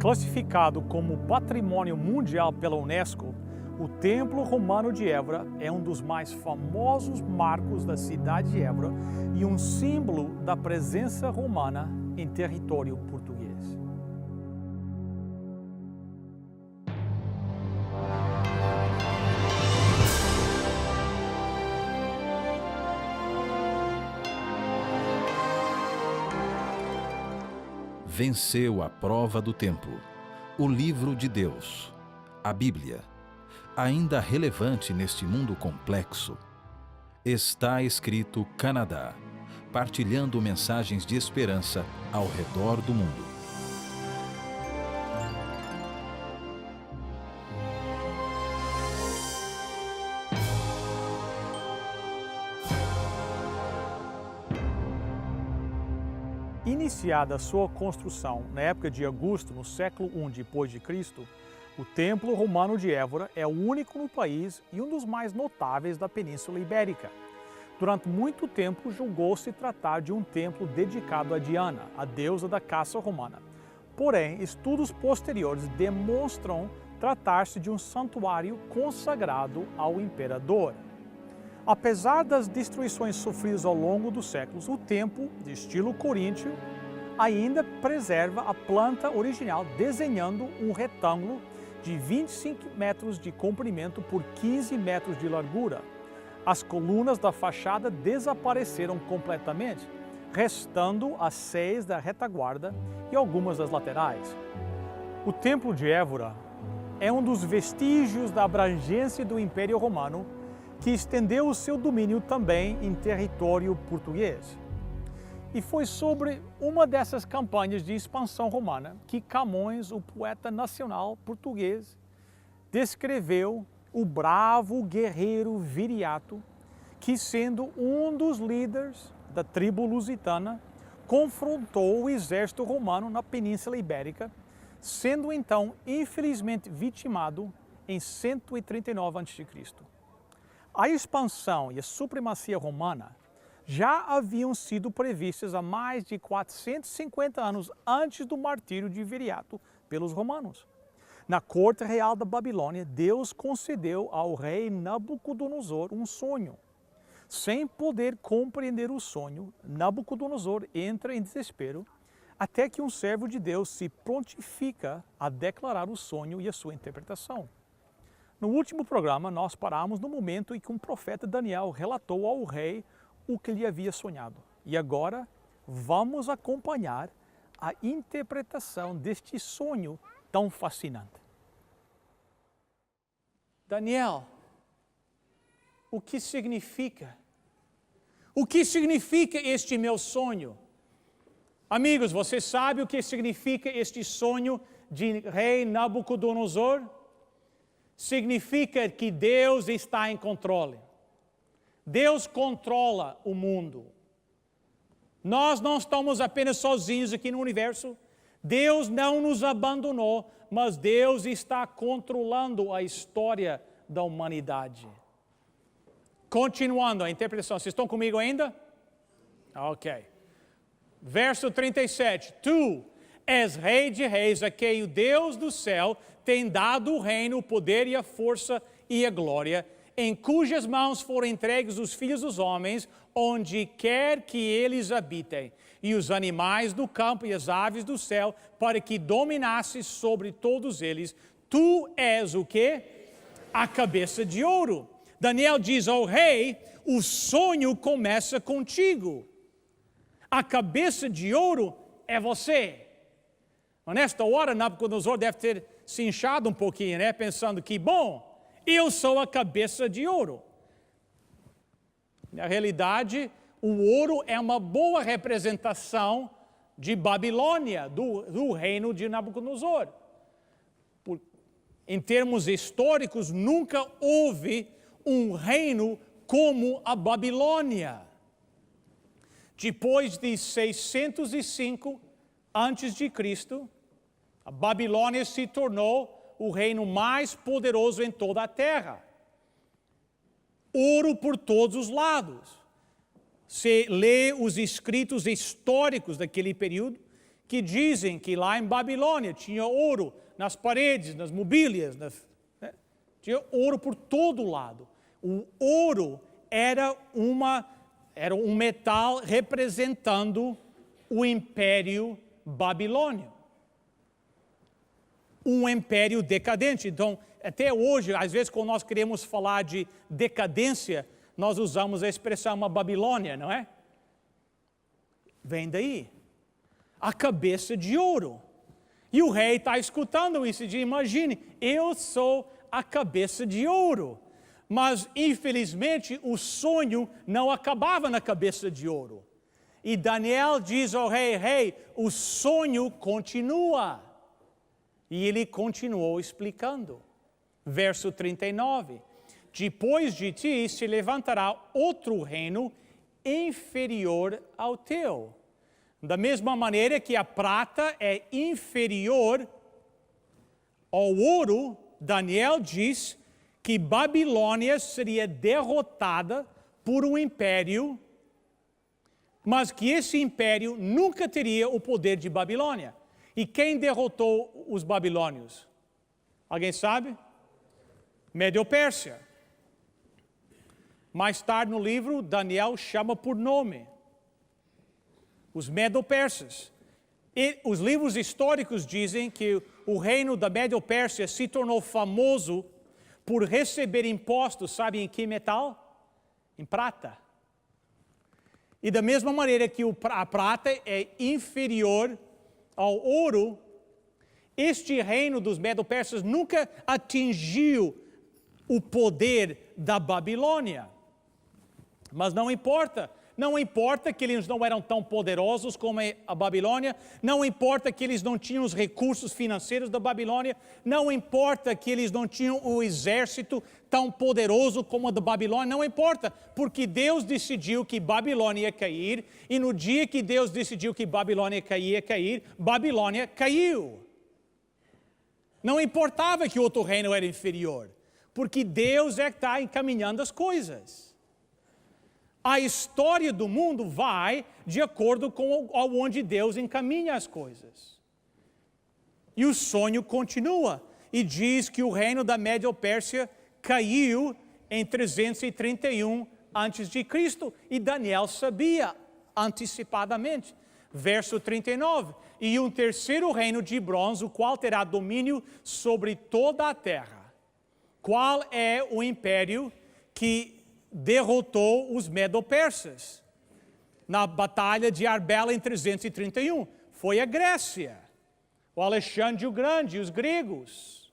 Classificado como Patrimônio Mundial pela Unesco, o Templo Romano de Évora é um dos mais famosos marcos da cidade de Évora e um símbolo da presença romana em território português. Venceu a prova do tempo. O livro de Deus, a Bíblia, ainda relevante neste mundo complexo. Está escrito Canadá, partilhando mensagens de esperança ao redor do mundo. Iniciada sua construção na época de Augusto, no século I d.C., o Templo Romano de Évora é o único no país e um dos mais notáveis da Península Ibérica. Durante muito tempo, julgou-se tratar de um templo dedicado a Diana, a deusa da caça romana. Porém, estudos posteriores demonstram tratar-se de um santuário consagrado ao imperador. Apesar das destruições sofridas ao longo dos séculos, o templo, de estilo coríntio, ainda preserva a planta original, desenhando um retângulo de 25 metros de comprimento por 15 metros de largura. As colunas da fachada desapareceram completamente, restando as 6 da retaguarda e algumas das laterais. O Templo de Évora é um dos vestígios da abrangência do Império Romano, que estendeu o seu domínio também em território português. E foi sobre uma dessas campanhas de expansão romana que Camões, o poeta nacional português, descreveu o bravo guerreiro Viriato, que, sendo um dos líderes da tribo lusitana, confrontou o exército romano na Península Ibérica, sendo então infelizmente vitimado em 139 a.C. A expansão e a supremacia romana já haviam sido previstas há mais de 450 anos antes do martírio de Viriato pelos romanos. Na corte real da Babilônia, Deus concedeu ao rei Nabucodonosor um sonho. Sem poder compreender o sonho, Nabucodonosor entra em desespero, até que um servo de Deus se prontifica a declarar o sonho e a sua interpretação. No último programa, nós paramos no momento em que um profeta Daniel relatou ao rei o que ele havia sonhado. E agora vamos acompanhar a interpretação deste sonho tão fascinante. Daniel, o que significa? O que significa este meu sonho? Amigos, você sabe o que significa este sonho de rei Nabucodonosor? Significa que Deus está em controle. Deus controla o mundo. Nós não estamos apenas sozinhos aqui no universo. Deus não nos abandonou, mas Deus está controlando a história da humanidade. Continuando a interpretação. Vocês estão comigo ainda? Ok. Verso 37. Tu és rei de reis, a quem o Deus do céu tem dado o reino, o poder e a força e a glória, em cujas mãos foram entregues os filhos dos homens, onde quer que eles habitem, e os animais do campo e as aves do céu, para que dominasses sobre todos eles. Tu és o quê? A cabeça de ouro. Daniel diz ao rei, o sonho começa contigo. A cabeça de ouro é você. Nesta hora, Nabucodonosor deve ter se inchado um pouquinho, né? Pensando que, bom, eu sou a cabeça de ouro. Na realidade, o ouro é uma boa representação de Babilônia, do reino de Nabucodonosor. Em termos históricos, nunca houve um reino como a Babilônia. Depois de 605 a.C., a Babilônia se tornou o reino mais poderoso em toda a terra. Ouro por todos os lados. Se lê os escritos históricos daquele período, que dizem que lá em Babilônia tinha ouro nas paredes, nas mobílias, né? Tinha ouro por todo lado. O ouro era um metal representando o Império Babilônio. Um império decadente. Então, até hoje, às vezes, quando nós queremos falar de decadência, nós usamos a expressão uma Babilônia, não é? Vem daí. A cabeça de ouro. E o rei está escutando isso e diz, imagine, eu sou a cabeça de ouro. Mas, infelizmente, o sonho não acabava na cabeça de ouro. E Daniel diz ao rei, o sonho continua. E ele continuou explicando. Verso 39. Depois de ti se levantará outro reino inferior ao teu. Da mesma maneira que a prata é inferior ao ouro, Daniel diz que Babilônia seria derrotada por um império, mas que esse império nunca teria o poder de Babilônia. E quem derrotou os babilônios? Alguém sabe? Médio-Pérsia. Mais tarde no livro, Daniel chama por nome os Medo-Persas. E os livros históricos dizem que o reino da Médio-Pérsia se tornou famoso por receber impostos, sabe em que metal? Em prata. E da mesma maneira que a prata é inferior ao ouro, este reino dos Medo-Persas nunca atingiu o poder da Babilônia. Mas não importa. Não importa que eles não eram tão poderosos como a Babilônia, não importa que eles não tinham os recursos financeiros da Babilônia, não importa que eles não tinham o exército tão poderoso como o da Babilônia, não importa, porque Deus decidiu que Babilônia ia cair, e no dia que Deus decidiu que Babilônia ia cair, Babilônia caiu. Não importava que outro reino era inferior, porque Deus é que está encaminhando as coisas. A história do mundo vai de acordo com onde Deus encaminha as coisas. E o sonho continua. E diz que o reino da Médio-Pérsia caiu em 331 a.C. E Daniel sabia antecipadamente. Verso 39. E um terceiro reino de bronze, o qual terá domínio sobre toda a terra. Qual é o império que derrotou os Medo-Persas na batalha de Arbela em 331? Foi a Grécia, o Alexandre o Grande, os gregos.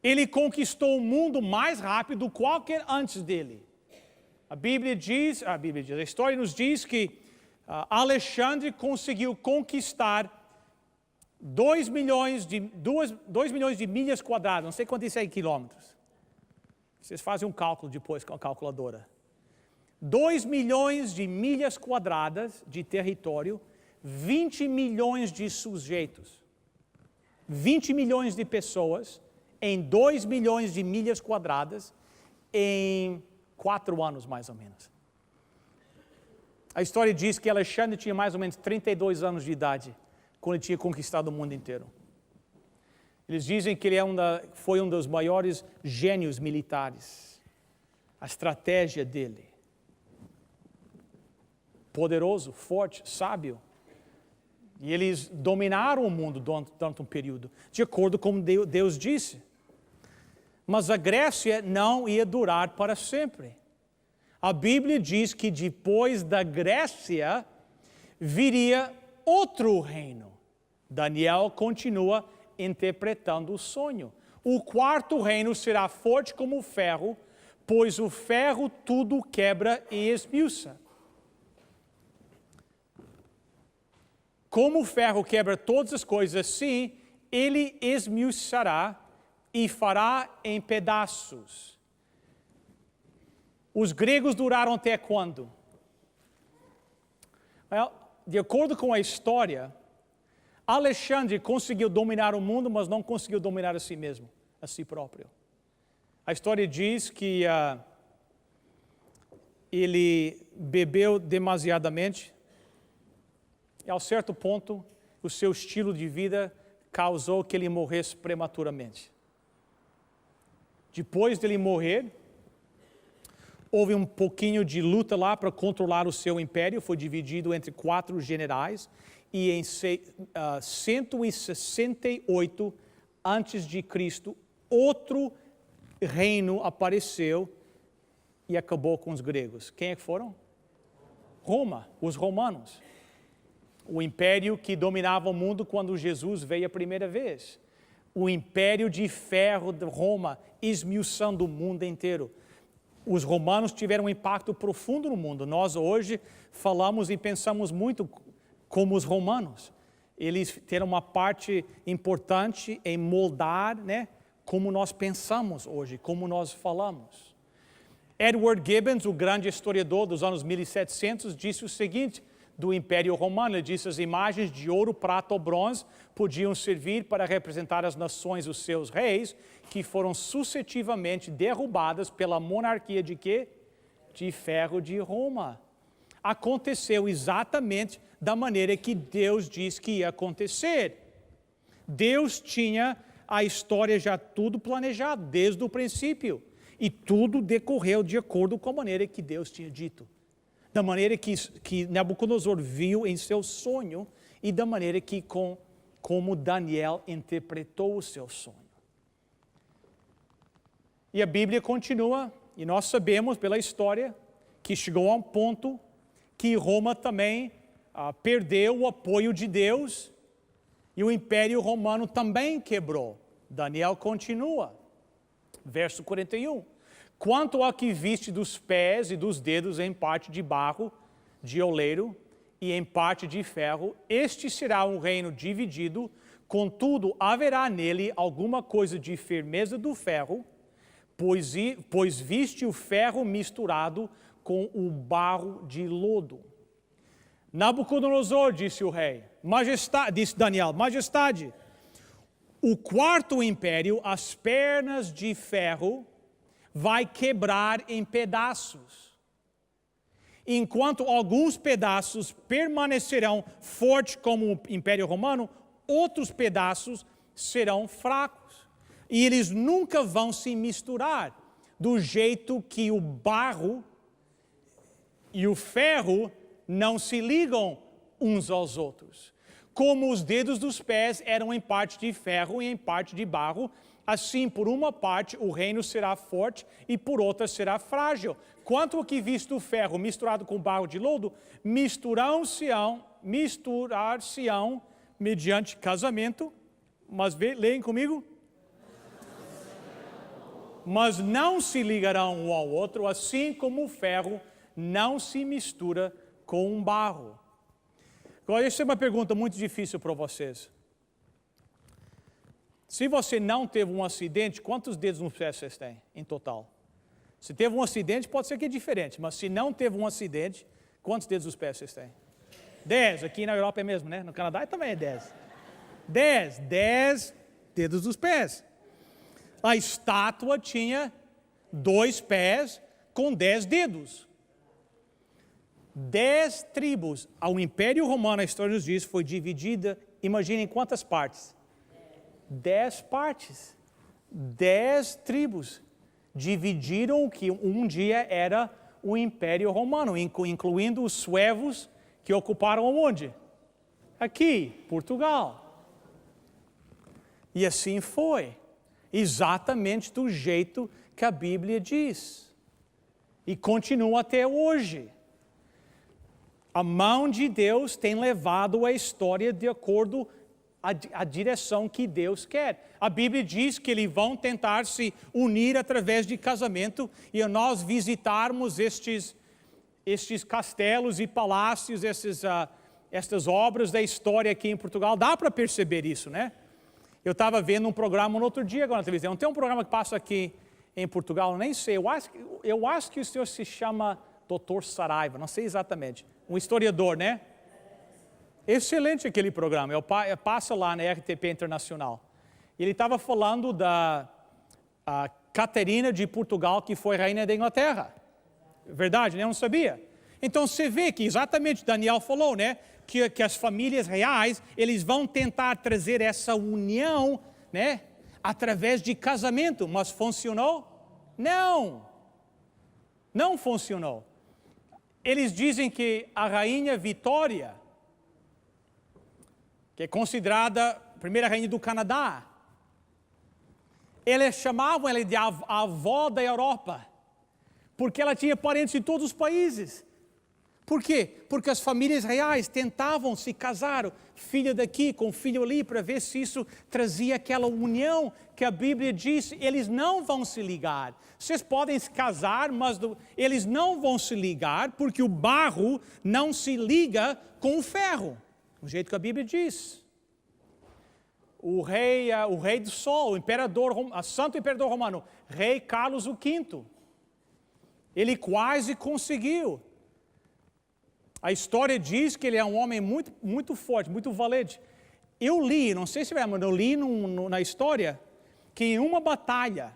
Ele conquistou o mundo mais rápido do que qualquer antes dele. A história nos diz que Alexandre conseguiu conquistar 2 milhões de milhas quadradas, não sei quanto isso é em quilômetros. Vocês fazem um cálculo depois com a calculadora. 2 milhões de milhas quadradas de território, 20 milhões de sujeitos. 20 milhões de pessoas em 2 milhões de milhas quadradas em 4 anos, mais ou menos. A história diz que Alexandre tinha mais ou menos 32 anos de idade quando ele tinha conquistado o mundo inteiro. Eles dizem que ele foi um dos maiores gênios militares. A estratégia dele. Poderoso, forte, sábio. E eles dominaram o mundo durante um período, de acordo com Deus disse. Mas a Grécia não ia durar para sempre. A Bíblia diz que depois da Grécia viria outro reino. Daniel continua interpretando o sonho. O quarto reino será forte como o ferro, pois o ferro tudo quebra e esmiuça. Como o ferro quebra todas as coisas, assim, ele esmiuçará e fará em pedaços. Os gregos duraram até quando? De acordo com a história, Alexandre conseguiu dominar o mundo, mas não conseguiu dominar a si mesmo, a si próprio. A história diz que ele bebeu demasiadamente e, a certo ponto, o seu estilo de vida causou que ele morresse prematuramente. Depois dele morrer, houve um pouquinho de luta lá para controlar o seu império, foi dividido entre 4 generais, e em 168 a.C., outro reino apareceu e acabou com os gregos. Quem é que foram? Roma, os romanos. O império que dominava o mundo quando Jesus veio a primeira vez. O império de ferro de Roma, esmiuçando o mundo inteiro. Os romanos tiveram um impacto profundo no mundo. Nós hoje falamos e pensamos muito como os romanos. Eles tiveram uma parte importante em moldar, né, como nós pensamos hoje, como nós falamos. Edward Gibbons, o grande historiador dos anos 1700, disse o seguinte do Império Romano. Ele disse: as imagens de ouro, prata ou bronze podiam servir para representar as nações, os seus reis, que foram sucessivamente derrubadas pela monarquia de quê? De ferro de Roma. Aconteceu exatamente da maneira que Deus disse que ia acontecer. Deus tinha a história já tudo planejado, desde o princípio. E tudo decorreu de acordo com a maneira que Deus tinha dito. Da maneira que Nabucodonosor viu em seu sonho e da maneira que como Daniel interpretou o seu sonho. E a Bíblia continua, e nós sabemos pela história que chegou a um ponto que Roma também perdeu o apoio de Deus e o Império Romano também quebrou. Daniel continua, verso 41. Quanto ao que viste dos pés e dos dedos em parte de barro, de oleiro, e em parte de ferro, este será um reino dividido, contudo haverá nele alguma coisa de firmeza do ferro, pois viste o ferro misturado com o barro de lodo. Nabucodonosor, disse o rei, disse Daniel, majestade, o quarto império, as pernas de ferro, vai quebrar em pedaços. Enquanto alguns pedaços permanecerão fortes como o Império Romano, outros pedaços serão fracos. E eles nunca vão se misturar, do jeito que o barro e o ferro não se ligam uns aos outros. Como os dedos dos pés eram em parte de ferro e em parte de barro, assim, por uma parte, o reino será forte e por outra será frágil. Quanto ao que visto o ferro misturado com barro de lodo, misturar-se-ão mediante casamento, mas leem comigo? Mas não se ligarão um ao outro, assim como o ferro não se mistura com um barro. Agora, essa é uma pergunta muito difícil para vocês. Se você não teve um acidente, quantos dedos nos pés vocês têm em total? Se teve um acidente, pode ser que é diferente, mas se não teve um acidente, quantos dedos nos pés vocês têm? 10, aqui na Europa é mesmo, né? No Canadá também é 10. 10 dedos dos pés. A estátua tinha 2 pés com 10 dedos. 10 tribos. O Império Romano, a história nos diz, foi dividida, imaginem quantas partes? 10 partes. 10 tribos dividiram o que um dia era o Império Romano, incluindo os suevos que ocuparam onde? Aqui, Portugal. E assim foi, exatamente do jeito que a Bíblia diz. E continua até hoje. A mão de Deus tem levado a história de acordo a direção que Deus quer. A Bíblia diz que eles vão tentar se unir através de casamento, e nós visitarmos estes castelos e palácios, estas obras da história aqui em Portugal, dá para perceber isso, né? Eu estava vendo um programa no outro dia agora na televisão. Tem um programa que passa aqui em Portugal, nem sei, eu acho que o senhor se chama Dr. Saraiva, não sei exatamente, um historiador, né? Excelente aquele programa, passa lá na RTP Internacional. Ele estava falando da Catarina de Portugal, que foi rainha da Inglaterra. Verdade, né? Eu não sabia. Então você vê que exatamente Daniel falou, né? Que as famílias reais, eles vão tentar trazer essa união, né? Através de casamento, mas funcionou? Não! Não funcionou. Eles dizem que a rainha Vitória, que é considerada a primeira rainha do Canadá, eles chamavam ela de a avó da Europa, porque ela tinha parentes em todos os países. Por quê? Porque as famílias reais tentavam se casar, filho daqui com filho ali, para ver se isso trazia aquela união que a Bíblia diz, eles não vão se ligar. Vocês podem se casar, mas eles não vão se ligar, porque o barro não se liga com o ferro, do jeito que a Bíblia diz. O rei do sol, o santo imperador romano, rei Carlos V, ele quase conseguiu. A história diz que ele é um homem muito, muito forte, muito valente. Eu li, não sei se é, mas eu li na história, que em uma batalha,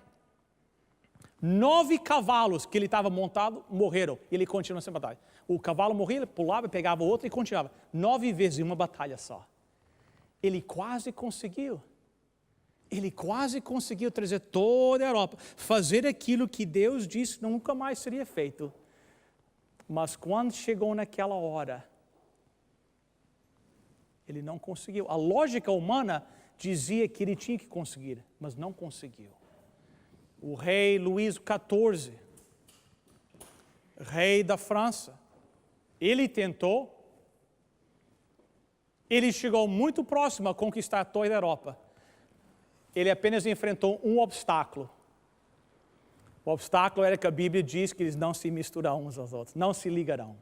9 cavalos que ele estava montado morreram. E ele continuou essa batalha. O cavalo morria, ele pulava, pegava outro e continuava. 9 vezes em uma batalha só. Ele quase conseguiu. Ele quase conseguiu trazer toda a Europa, fazer aquilo que Deus disse nunca mais seria feito. Mas quando chegou naquela hora, ele não conseguiu. A lógica humana dizia que ele tinha que conseguir, mas não conseguiu. O rei Luís XIV, rei da França, ele tentou, ele chegou muito próximo a conquistar toda a Europa. Ele apenas enfrentou um obstáculo. O obstáculo era que a Bíblia diz que eles não se misturam uns aos outros, não se ligarão.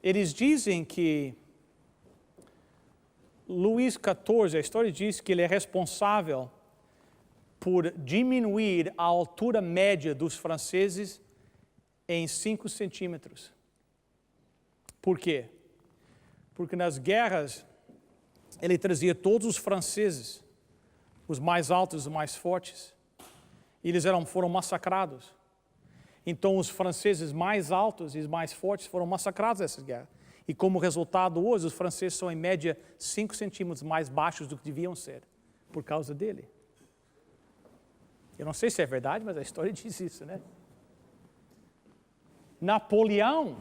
Eles dizem que Luís XIV, a história diz que ele é responsável por diminuir a altura média dos franceses em 5 centímetros. Por quê? Porque nas guerras ele trazia todos os franceses, os mais altos, os mais fortes, e eles foram massacrados. Então os franceses mais altos e mais fortes foram massacrados nessas guerras. E como resultado hoje, os franceses são em média 5 centímetros mais baixos do que deviam ser, por causa dele. Eu não sei se é verdade, mas a história diz isso, né? Napoleão,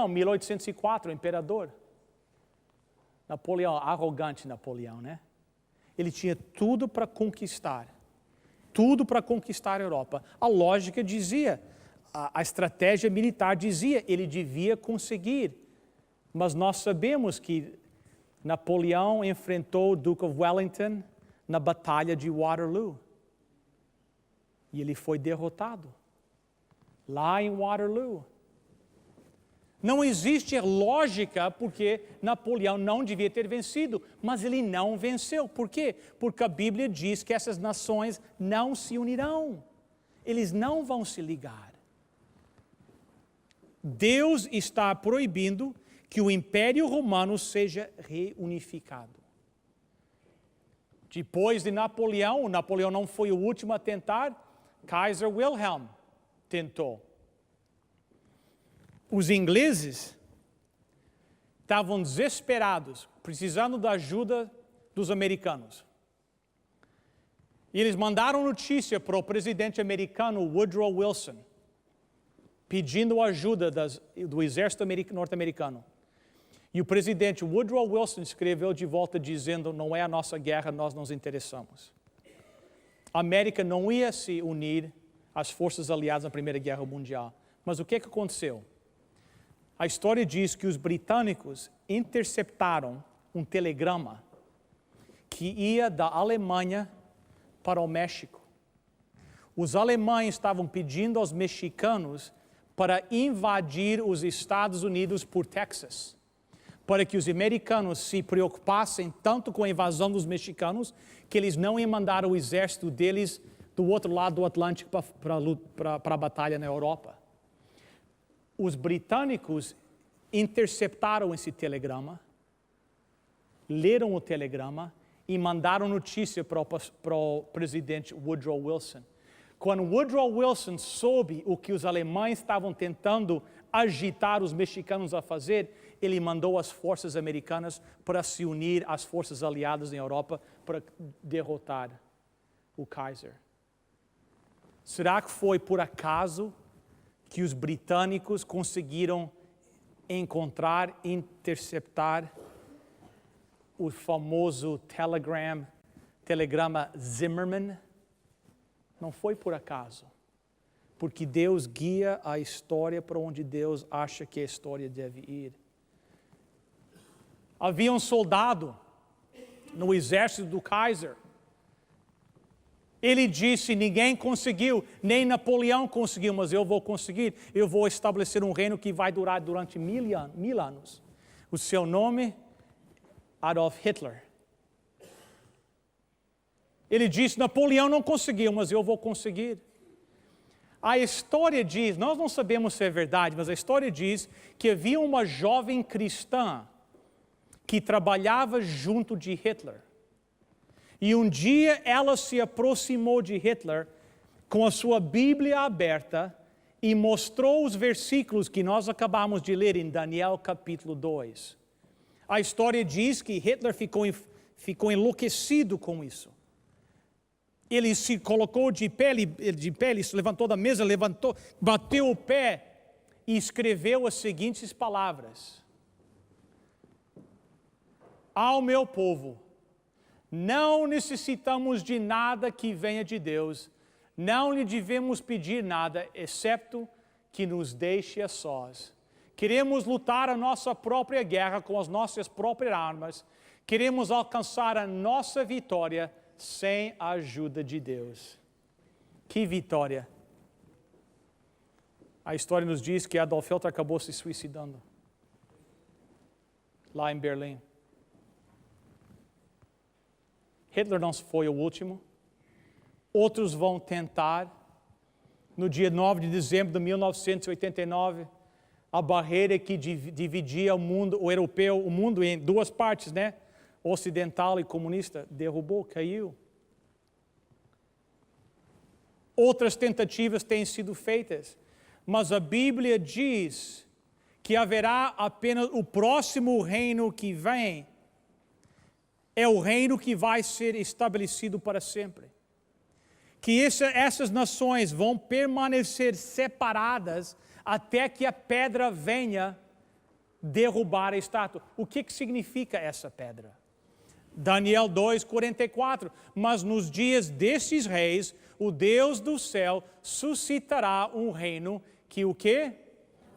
1804, o imperador. Napoleão, arrogante Napoleão, né? Ele tinha tudo para conquistar a Europa. A lógica dizia, a estratégia militar dizia, ele devia conseguir. Mas nós sabemos que Napoleão enfrentou o Duke of Wellington na Batalha de Waterloo. E ele foi derrotado. Lá em Waterloo. Não existe lógica porque Napoleão não devia ter vencido, mas ele não venceu. Por quê? Porque a Bíblia diz que essas nações não se unirão. Eles não vão se ligar. Deus está proibindo que o Império Romano seja reunificado. Depois de Napoleão não foi o último a tentar, Kaiser Wilhelm tentou. Os ingleses estavam desesperados, precisando da ajuda dos americanos. E eles mandaram notícia para o presidente americano Woodrow Wilson, pedindo ajuda do exército norte-americano. E o presidente Woodrow Wilson escreveu de volta dizendo, não é a nossa guerra, nós nos interessamos. A América não ia se unir às forças aliadas na Primeira Guerra Mundial. Mas o que aconteceu? A história diz que os britânicos interceptaram um telegrama que ia da Alemanha para o México. Os alemães estavam pedindo aos mexicanos para invadir os Estados Unidos por Texas, para que os americanos se preocupassem tanto com a invasão dos mexicanos que eles não iam mandar o exército deles do outro lado do Atlântico para a batalha na Europa. Os britânicos interceptaram esse telegrama, leram o telegrama e mandaram notícia para o presidente Woodrow Wilson. Quando Woodrow Wilson soube o que os alemães estavam tentando agitar os mexicanos a fazer, ele mandou as forças americanas para se unir às forças aliadas na Europa para derrotar o Kaiser. Será que foi por acaso que os britânicos conseguiram encontrar, interceptar o famoso telegrama Zimmermann? Não foi por acaso, porque Deus guia a história para onde Deus acha que a história deve ir. Havia um soldado no exército do Kaiser. Ele disse, ninguém conseguiu, nem Napoleão conseguiu, mas eu vou conseguir. Eu vou estabelecer um reino que vai durar durante 1000 anos. O seu nome, Adolf Hitler. Ele disse, Napoleão não conseguiu, mas eu vou conseguir. A história diz, nós não sabemos se é verdade, mas a história diz que havia uma jovem cristã que trabalhava junto de Hitler. E um dia ela se aproximou de Hitler com a sua Bíblia aberta e mostrou os versículos que nós acabamos de ler em Daniel capítulo 2. A história diz que Hitler ficou enlouquecido com isso. Ele se colocou de pé, ele se levantou da mesa, bateu o pé e escreveu as seguintes palavras: ao meu povo, não necessitamos de nada que venha de Deus, não lhe devemos pedir nada, exceto que nos deixe a sós. Queremos lutar a nossa própria guerra com as nossas próprias armas, queremos alcançar a nossa vitória sem a ajuda de Deus. Que vitória! A história nos diz que Adolf Hitler acabou se suicidando lá em Berlim. Hitler não foi o último. Outros vão tentar. No dia 9 de dezembro de 1989, a barreira que dividia o mundo europeu, o mundo em duas partes, né? Ocidental e comunista, derrubou, caiu. Outras tentativas têm sido feitas, mas a Bíblia diz que haverá apenas o próximo reino que vem, é o reino que vai ser estabelecido para sempre. Que essas nações vão permanecer separadas até que a pedra venha derrubar a estátua. O que significa essa pedra? Daniel 2:44, mas nos dias destes reis, o Deus do céu suscitará um reino que o quê?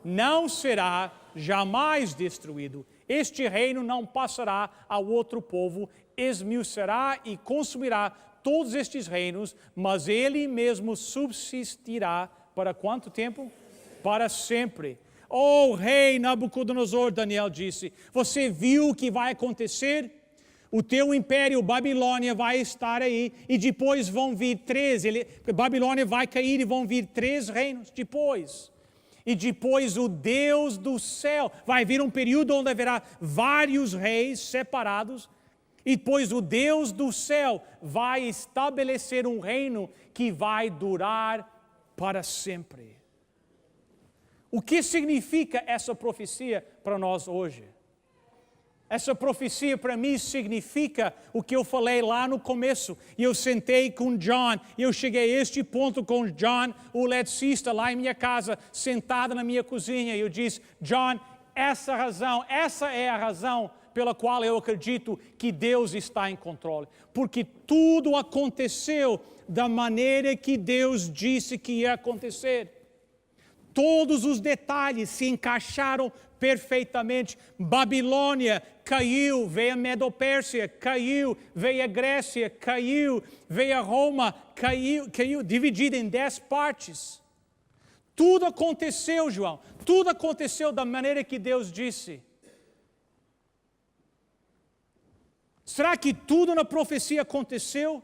Não será jamais destruído. Este reino não passará ao outro povo, esmiuçará e consumirá todos estes reinos, mas ele mesmo subsistirá para quanto tempo? Para sempre. Oh, rei Nabucodonosor, Daniel disse, você viu o que vai acontecer? O teu império, Babilônia, vai estar aí, e depois vão vir Babilônia vai cair e vão vir 3 reinos depois. E depois o Deus do céu, vai vir um período onde haverá vários reis separados, e depois o Deus do céu vai estabelecer um reino que vai durar para sempre. O que significa essa profecia para nós hoje? Essa profecia para mim significa o que eu falei lá no começo. E eu sentei com John, e eu cheguei a este ponto com John, o eletricista, lá em minha casa, sentado na minha cozinha. E eu disse, John, essa é a razão pela qual eu acredito que Deus está em controle. Porque tudo aconteceu da maneira que Deus disse que ia acontecer. Todos os detalhes se encaixaram perfeitamente. Babilônia caiu, veio a Medo-Pérsia, caiu, veio a Grécia, caiu, veio a Roma, caiu, dividida em 10 partes. Tudo aconteceu, João, tudo aconteceu da maneira que Deus disse. Será que tudo na profecia aconteceu?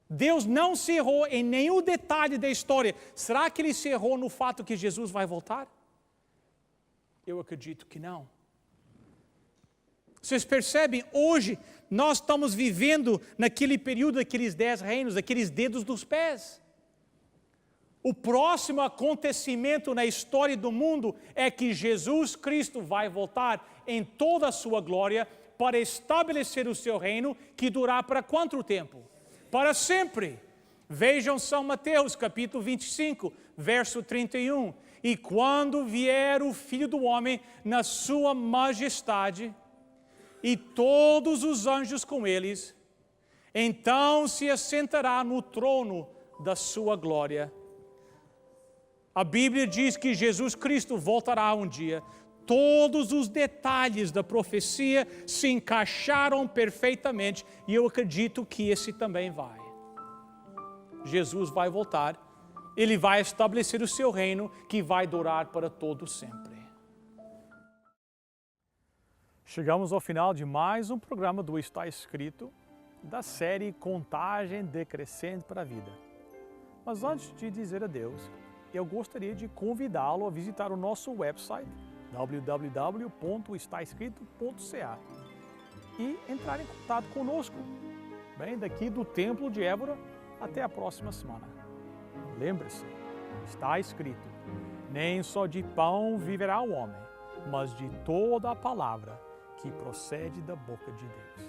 Deus não se errou em nenhum detalhe da história. Será que Ele se errou no fato que Jesus vai voltar? Eu acredito que não. Vocês percebem, hoje nós estamos vivendo naquele período daqueles 10 reinos, daqueles dedos dos pés. O próximo acontecimento na história do mundo é que Jesus Cristo vai voltar em toda a sua glória para estabelecer o seu reino, que durará para quanto tempo? Para sempre. Vejam São Mateus, capítulo 25, verso 31. E quando vier o Filho do Homem na sua majestade, e todos os anjos com eles, então se assentará no trono da sua glória. A Bíblia diz que Jesus Cristo voltará um dia. Todos os detalhes da profecia se encaixaram perfeitamente e eu acredito que esse também vai. Jesus vai voltar, Ele vai estabelecer o seu reino que vai durar para todo sempre. Chegamos ao final de mais um programa do Está Escrito, da série Contagem Decrescente para a Vida. Mas antes de dizer adeus, eu gostaria de convidá-lo a visitar o nosso website www.estaescrito.ca e entrar em contato conosco, bem, daqui do Templo de Évora até a próxima semana. Lembre-se, está escrito, nem só de pão viverá o homem, mas de toda a palavra que procede da boca de Deus.